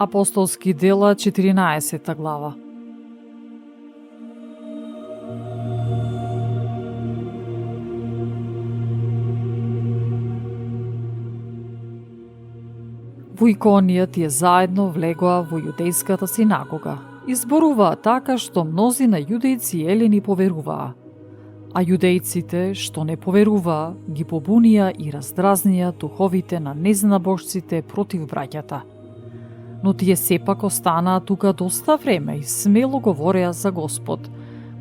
Апостолски дела, 14 глава. Во Иконија тие заедно влегоа во јудејската синагога и зборуваа така што мнози на јудејци и елени поверуваа, а јудејците што не поверуваа ги побунија и раздразнија духовите на незнабожците против браќата. Но тие сепак останаа тука доста време и смело говореа за Господ,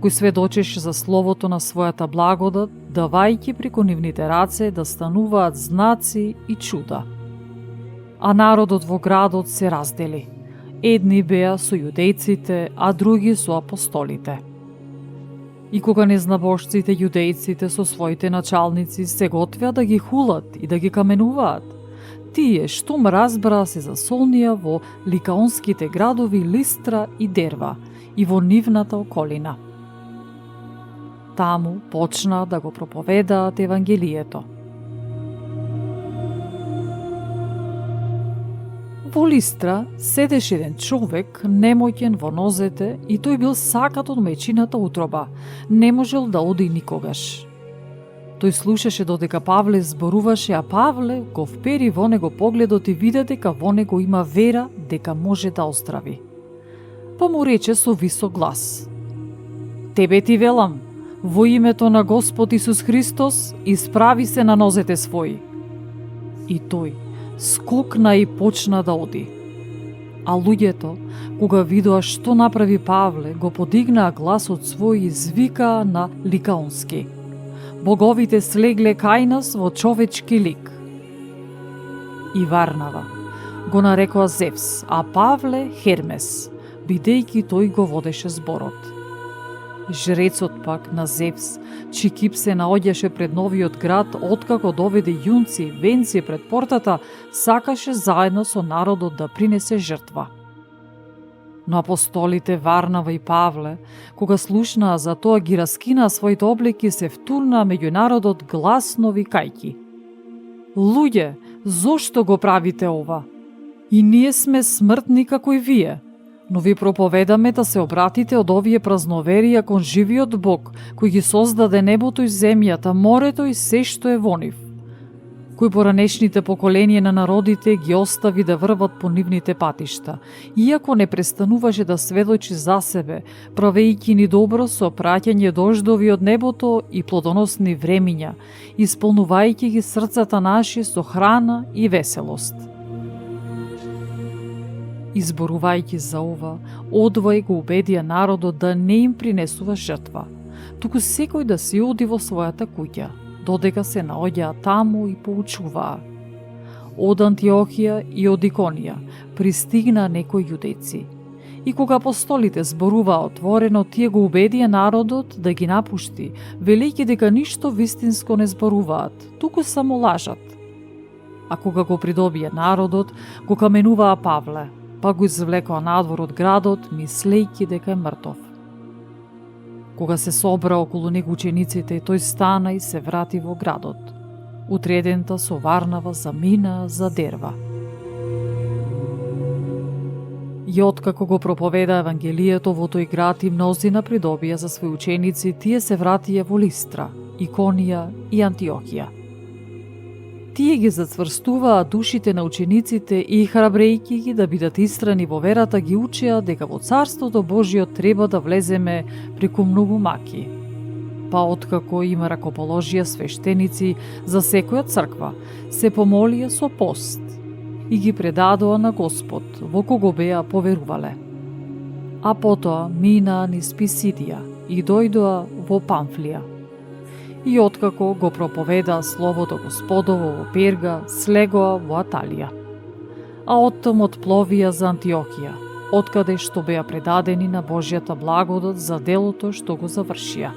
кој сведочеше за словото на својата благодат, давајќи преку нивните раце да стануваат знаци и чуда. А народот во градот се раздели. Едни беа со јудејците, а други со апостолите. И кога незнабожците јудејците со своите началници се готвеа да ги хулат и да ги каменуваат, тие штом разбраа се засолнија во ликаонските градови Листра и Дерва и во нивната околина. Таму почнаа да го проповедаат Евангелието. Во Листра седеше еден човек немоќен во нозете и тој бил сакат од мечината утроба, не можел да оди никогаш. Тој слушаше додека Павле зборуваше, а Павле го впери во него погледот и виде дека во него има вера дека може да оздрави. Па му рече со висок глас: "Тебе ти велам, во името на Господ Исус Христос, исправи се на нозете своји." И тој скокна и почна да оди. А луѓето, кога видоа што направи Павле, го подигнаа гласот свој и извикаа на ликаонски: "Боговите слегле кај нас во човечки лик." И Варнава го нарекоа Зевс, а Павле Хермес, бидејќи тој го водеше зборот. Жрецот пак на Зевс, чиј кип се наоѓаше пред новиот град, откако доведе јунци и венци пред портата, сакаше заедно со народот да принесе жртва. Но апостолите Варнава и Павле, кога слушнаа за тоа, ги раскинаа своите облеки и се втурнаа меѓу народот гласно викајќи: "Луѓе, зошто го правите ова? И ние сме смртни како и вие, но ви проповедаме да се обратите од овие празноверија кон живиот Бог, кој ги создаде небото и земјата, морето и се што е во нив, кој поранешните поколенија на народите ги остави да врват по нивните патишта, иако не престануваше да сведочи за себе, правејќи ни добро со праќање дождови од небото и плодоносни времиња, исполнувајќи ги срцата наши со храна и веселост." Изборувајќи за ова, одвој го убедија народот да не им принесува жртва, туку секој да си оди во својата куќа, додека се наоѓаа таму и поучуваа. Од Антиохија и од Иконија пристигнаа некои јудејци. И кога апостолите зборуваа отворено, тие го убедија народот да ги напушти, велејќи дека ништо вистинско не зборуваат, туку само лажат. А кога го придобија народот, го каменуваа Павле, па го извлекоа надвор од градот, мислејќи дека е мртов. Кога се собра околу него учениците, тој стана и се врати во градот. Утредента со Варнава замина за Дерва. И откако го проповеда Евангелието во тој град и мнозина придобија за своји ученици, тие се вратија во Листра, Иконија и Антиохија. Тие ги зацврстуваа душите на учениците и храбрејќи ги да бидат истрани во верата, ги учеа дека во Царството Божјо треба да влеземе преку многу маки. Па откако им ракоположија свештеници за секоја црква, се помолија со пост и ги предадоа на Господ, во кого беа поверувале. А потоа минаа низ Писидија и дојдоа во Памфлија. И откако го проповедаа словото Господово во Перга, слегоа во Аталија. А оттам отпловија за Антиохија, откаде што беа предадени на Божјата благодат за делото што го завршија.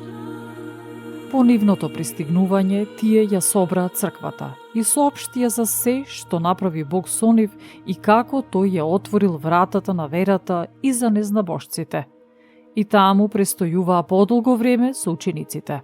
По нивното пристигнување, тие ја собраа црквата и соопштија за се што направи Бог со нив и како тој ја отворил вратата на верата и за незнабожците. И таму престојуваа подолго време со учениците.